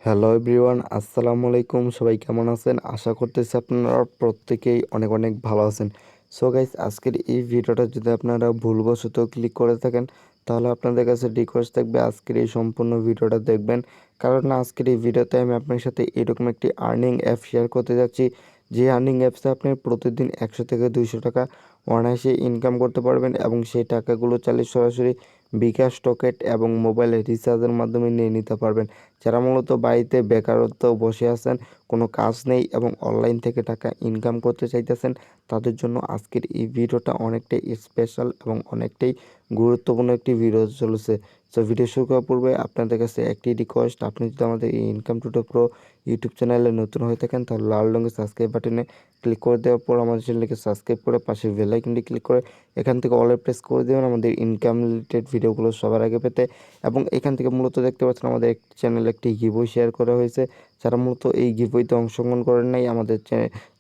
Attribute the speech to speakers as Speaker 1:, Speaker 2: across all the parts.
Speaker 1: Hello everyone, আসসালামু আলাইকুম। সবাই কেমন আছেন? আশা করতেছি আপনারা প্রত্যেকেই অনেক অনেক ভালো আছেন। সো গাইস, আজকের এই ভিডিওটা যদি আপনারা ভুলবশত ক্লিক করে থাকেন, তাহলে আপনাদের কাছে রিকোয়েস্ট থাকবে আজকের এই সম্পূর্ণ ভিডিওটা দেখবেন। কারণ আজকের এই ভিডিওতে আমি আপনার সাথে এরকম একটি আর্নিং অ্যাপ শেয়ার করতে যাচ্ছি, যে আর্নিং অ্যাপসে আপনি প্রতিদিন 100 থেকে 200 টাকা অনায়াসে ইনকাম করতে পারবেন এবং সেই টাকাগুলো চাইলে সরাসরি বিকাশ, টকেট এবং মোবাইলে রিচার্জের মাধ্যমে নিয়ে নিতে পারবেন। যারা মূলত বাড়িতে বেকারত্ব বসে আছেন, কোনো কাজ নেই এবং অনলাইন থেকে টাকা ইনকাম করতে চাইতেছেন, তাদের জন্য আজকের এই ভিডিওটা অনেকটাই স্পেশাল এবং অনেকটাই গুরুত্বপূর্ণ একটি ভিডিও চলেছে। সো ভিডিও শুরু করার পূর্বে আপনাদের কাছে একটি রিকোয়েস্ট, আপনি যদি আমাদের এই ইনকাম টুডে প্রো ইউটিউব চ্যানেলে নতুন হয়ে থাকেন, তাহলে লাল রঙের সাবস্ক্রাইব বাটনে ক্লিক করে দেওয়ার পর আমাদের চ্যানেলকে সাবস্ক্রাইব করে পাশে বেল আইকনটি ক্লিক করে এখান থেকে অলে প্রেস করে দেবেন আমাদের ইনকাম রিলেটেড ভিডিওগুলো সবার আগে পেতে। এবং এখান থেকে মূলত দেখতে পাচ্ছেন আমাদের চ্যানেলে একটি গিভওয়ে শেয়ার করা হয়েছে। যারা মূলত এই গিভওয়েতে অংশগ্রহণ করেন নাই, আমাদের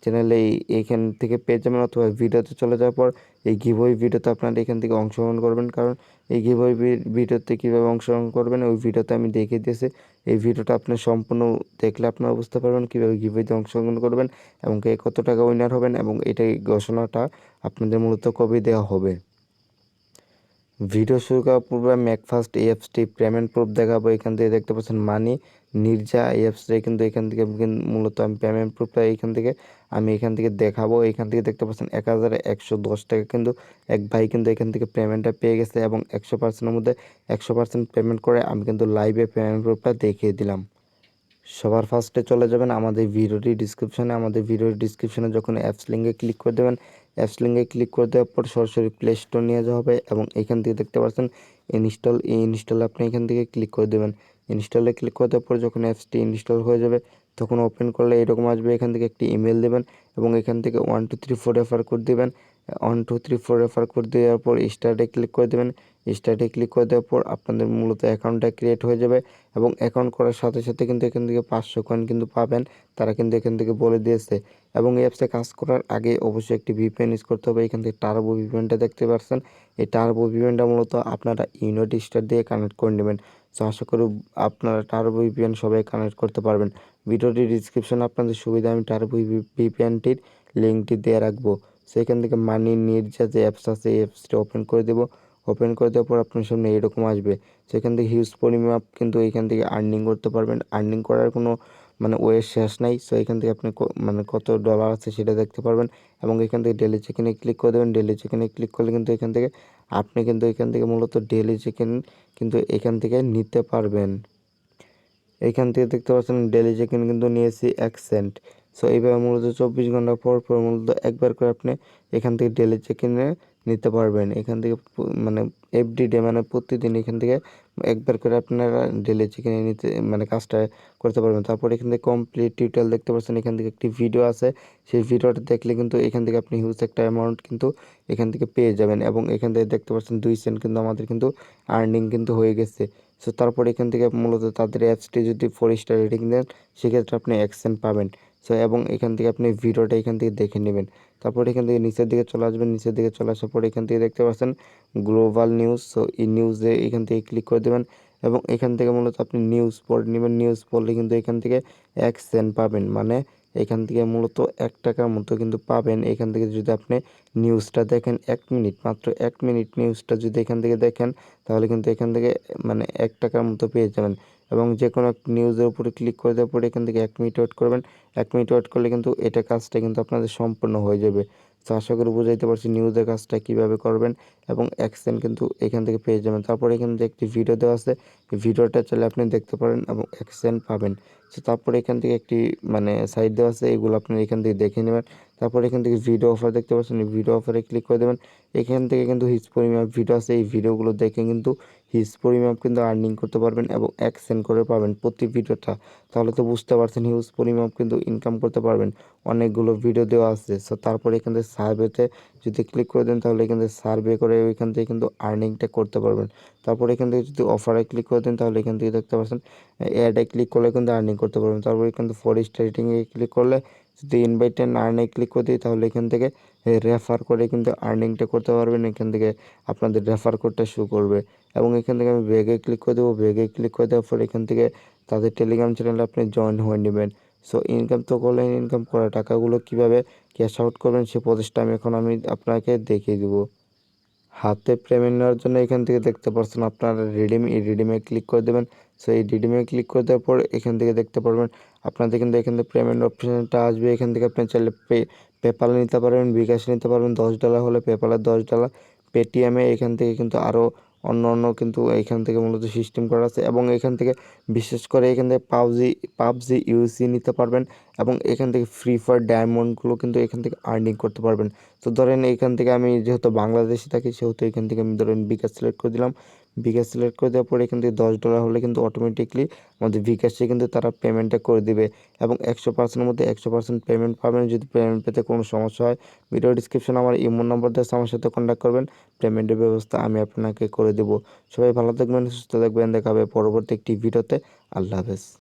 Speaker 1: চ্যানেলে এইখান থেকে পেয়ে যাবেন, অথবা ভিডিওতে চলে যাওয়ার পর এই গিভওয়ে ভিডিওতে আপনারা এখান থেকে অংশগ্রহণ করবেন। কারণ এই গিভওয়ে ভিডিওতে কীভাবে অংশগ্রহণ করবেন ওই ভিডিওতে আমি দেখিয়ে দিয়েছি। এই ভিডিওটা আপনি সম্পূর্ণ দেখলে আপনারা বুঝতে পারবেন কীভাবে গিভওয়েতে অংশগ্রহণ করবেন এবং কে কত টাকা উইনার হবেন এবং এটাই ঘোষণাটা আপনাদের মূলত কবে দেওয়া হবে। ভিডিও শুরু করার পূর্বে আমি ফার্স্ট এই অ্যাপসটি পেমেন্ট প্রুফ দেখাবো। এখান থেকে দেখতে পাচ্ছেন মানি নির্জা এই অ্যাপসটা, কিন্তু এখান থেকে মূলত আমি পেমেন্ট প্রুফটা এখান থেকে দেখাবো। এখান থেকে দেখতে পাচ্ছেন 1110 টাকা কিন্তু এক ভাই কিন্তু এখান থেকে পেমেন্টটা পেয়ে গেছে এবং 100%-এর মধ্যে 100% পেমেন্ট করে আমি কিন্তু লাইভে পেমেন্ট প্রুফটা দেখিয়ে দিলাম। সবার ফার্স্টে চলে যাবেন আমাদের ভিডিওর ডিসক্রিপশনে যখন অ্যাপস লিঙ্কে ক্লিক করে দেবেন, অ্যাপস লিঙ্কে ক্লিক করে দেওয়ার পর সরাসরি প্লে স্টোর নিয়ে যাওয়া হবে এবং এখান থেকে দেখতে পাচ্ছেন ইনস্টল আপনি এখান থেকে ক্লিক করে দেবেন। ইনস্টলে ক্লিক করে দেওয়ার পর যখন অ্যাপসটি ইনস্টল হয়ে যাবে, তখন ওপেন করলে এরকম আসবে। এখান থেকে একটি ইমেল দেবেন এবং এখান থেকে 1234 রেফার কোড দেবেন। 1234 রেফার কোড দেওয়ার পর স্টার্টে ক্লিক করে দেবেন। স্টার্টে ক্লিক করে দেওয়ার পর আপনাদের মূলত অ্যাকাউন্টটা ক্রিয়েট হয়ে যাবে এবং অ্যাকাউন্ট করার সাথে সাথে কিন্তু এখান থেকে 500 কয়েন কিন্তু পাবেন, তারা কিন্তু এখান থেকে বলে দিয়েছে। এবং এই অ্যাপসে কাজ করার আগে অবশ্যই একটি ভিপিএন ইউজ করতে হবে। এখান থেকে টার্বো ভিপিএনটা দেখতে পাচ্ছেন, এই টার্বো ভিপিএনটা মূলত আপনারা ইউনাইটেড স্টার দিয়ে কানেক্ট করে নেবেন। সো আশা করি আপনারা টার্বো ভিপিএন সবাই কানেক্ট করতে পারবেন। ভিডিওটির ডিসক্রিপশনে আপনাদের সুবিধা আমি টার্বো ভিপিএনটির লিঙ্কটি দিয়ে রাখবো। সেখান থেকে মানি নির্জা যে অ্যাপস আছে এই অ্যাপসটি ওপেন করে দেবো। ওপেন করে দেওয়ার পর আপনার সামনে এরকম আসবে। সেখান থেকে হিউজ পরিমাপ কিন্তু এখান থেকে আর্নিং করতে পারবেন। আর্নিং করার কোনো ওয়ে শেষ নাই। সো এখান থেকে আপনি কত ডলার আছে সেটা দেখতে পারবেন এবং এখান থেকে ডেলি চেক-ইনে ক্লিক করে দেবেন। ডেলি চেক-ইনে ক্লিক করলে কিন্তু এখান থেকে মূলত ডেলি চেক-ইন কিন্তু এখান থেকে নিতে পারবেন। এইখান থেকে দেখতে পাচ্ছেন ডেলি চেক-ইন কিন্তু নিয়েছি 1 সেন্ট। সো এইভাবে মূলত 24 ঘন্টা পর পর মূলত একবার করে আপনি এখান থেকে ডেলি চেক-ইনে নিতে পারবেন। এখান থেকে এভরিডে প্রতিদিন এখান থেকে একবার করে আপনারা ডেলি চেক-ইনে নিতে কাজটা করতে পারবেন। তারপর এখান থেকে কমপ্লিট টিউটোরিয়াল দেখতে পাচ্ছেন, এখান থেকে একটি ভিডিও আছে। সেই ভিডিওটা দেখলে কিন্তু এখান থেকে আপনি হিউজ একটা অ্যামাউন্ট কিন্তু এখান থেকে পেয়ে যাবেন এবং এখান থেকে দেখতে পাচ্ছেন 2 সেন্ট কিন্তু আমাদের কিন্তু আর্নিং কিন্তু হয়ে গেছে। সো তারপর এখান থেকে মূলত তাদের অ্যাপসটি যদি 4 স্টার রেটিং দেন, সেক্ষেত্রে আপনি অ্যাকশন পাবেন। সো এবং এখান থেকে আপনি ভিডিওটা এখান থেকে দেখে নেবেন। তারপর এখান থেকে নিচের দিকে চলে আসবেন। নিচের দিকে চলে আসার পর এখান থেকে দেখতে পাচ্ছেন গ্লোবাল নিউজ। সো এই নিউজে এখান থেকে ক্লিক করে দেবেন এবং এখান থেকে মূলত আপনি নিউজ পড়ে নেবেন। নিউজ পড়লে কিন্তু এখান থেকে 1 সেন্ট পাবেন, এখান থেকে মূলত 1 টাকার মতো কিন্তু পাবেন। এখান থেকে যদি আপনি নিউজটা দেখেন 1 মিনিট, মাত্র 1 মিনিট নিউজটা যদি এখান থেকে দেখেন, তাহলে কিন্তু এখান থেকে 1 টাকার মতো পেয়ে যাবেন। এবং যে কোনো নিউজের উপরে ক্লিক করে দেওয়ার পরে এখান থেকে 1 মিনিট ওয়েট করবেন। 1 মিনিট ওয়েট করলে কিন্তু কাজটা কিন্তু আপনাদের সম্পূর্ণ হয়ে যাবে। তো আশা করি বুঝাইতে পারছি নিউজের কাজটা কীভাবে করবেন এবং অ্যাকশন কিন্তু এখান থেকে পেয়ে যাবেন। তারপরে এখানে যে একটি ভিডিও দেওয়া আছে, এই ভিডিওটা চাইলে আপনি দেখতে পারেন এবং অ্যাকশন পাবেন। তো তারপরে এখান থেকে একটি সাইড দেওয়া আছে, এগুলো আপনারা এখান থেকে দেখে নেবেন। তারপর এখান থেকে ভিডিও অফার দেখতে পাচ্ছেন, এই ভিডিও অফারে ক্লিক করে দেবেন। এখান থেকে কিন্তু হিউজ পরিমাণ ভিডিও আছে, এই ভিডিওগুলো দেখে কিন্তু হিউজ পরিমাণ কিন্তু আর্নিং করতে পারবেন এবং অ্যাকশন করে পাবেন প্রতি ভিডিওটা। তাহলে তো বুঝতে পারছেন হিউজ পরিমাণ কিন্তু ইনকাম করতে পারবেন। অনেকগুলো ভিডিও দেওয়া আছে। সো তারপরে এখান থেকে সার্ভেতে যদি ক্লিক করে দেন, তাহলে এখান থেকে সার্ভে করে ওইখান থেকে কিন্তু আর্নিংটা করতে পারবেন। তারপর এখান থেকে যদি অফারে ক্লিক করে দেন, তাহলে এখান থেকে দেখতে পাচ্ছেন অ্যাডে ক্লিক করলে কিন্তু আর্নিং করতে পারবেন। তারপর এখান থেকে 4 স্টার রেটিংয়ে ক্লিক করলে যদি ইনভাইট এন্ড আর্নে ক্লিক করে দিই, তাহলে এখান থেকে রেফার করে কিন্তু আর্নিংটা করতে পারবেন। এখান থেকে আপনাদের রেফার কোডটা শো করবে এবং এখান থেকে আমি ব্যাগে ক্লিক করে দেবো। ব্যাগে ক্লিক করে দেওয়ার পর এখান থেকে তাদের টেলিগ্রাম চ্যানেলে আপনি জয়েন হয়ে নেবেন। সো ইনকাম তো করলেন, ইনকাম করা টাকাগুলো কীভাবে ক্যাশ আউট করবেন সে প্রসেসটা আমি আপনাকে দেখিয়ে দেবো। হাতে পেমেন্ট নেওয়ার জন্য এখান থেকে দেখতে পাচ্ছেন আপনারা রিডিমে ক্লিক করে দেবেন। সো এই রিডিমে ক্লিক করে দেওয়ার পর এখান থেকে দেখতে পারবেন আপনাদের কিন্তু এখান থেকে পেমেন্ট অপশনটা আসবে। এখান থেকে আপনি চাইলে পেপাল নিতে পারবেন, বিকাশ নিতে পারবেন। $10 হলে পেপালে $10, পেটিএমে এখান থেকে কিন্তু আরও অন্য কিন্তু এখান থেকে মূলত সিস্টেম করা আছে এবং এখান থেকে বিশেষ করে এখান থেকে পাবজি ইউসি নিতে পারবেন এবং এখান থেকে ফ্রি ফায়ার ডায়মন্ডগুলো কিন্তু এখান থেকে আর্নিং করতে পারবেন। তো ধরেন এখান থেকে আমি যেহেতু বাংলাদেশে থাকি সেহেতু এখান থেকে আমি ধরেন বিকাশ সিলেক্ট করে দিলাম। বিকাশ সিলেক্ট করে দেওয়ার পরে এখান থেকে $10 হলে কিন্তু অটোমেটিকলি আমাদের বিকাশে কিন্তু তারা পেমেন্টটা করে দিবে এবং 100%-এর মধ্যে 100% পেমেন্ট পাবেন। যদি পেমেন্ট পেতে কোনো সমস্যা হয় ভিডিও ডিসক্রিপশনে আমার ইমো নাম্বার দেওয়া আছে, আমার সাথে কন্ট্যাক্ট করবেন। পেমেন্টের ব্যবস্থা আমি আপনাকে করে দেবো। সবাই ভালো থাকবেন, সুস্থ থাকবেন। দেখা হবে পরবর্তী একটি ভিডিওতে। আল্লাহ হাফেজ।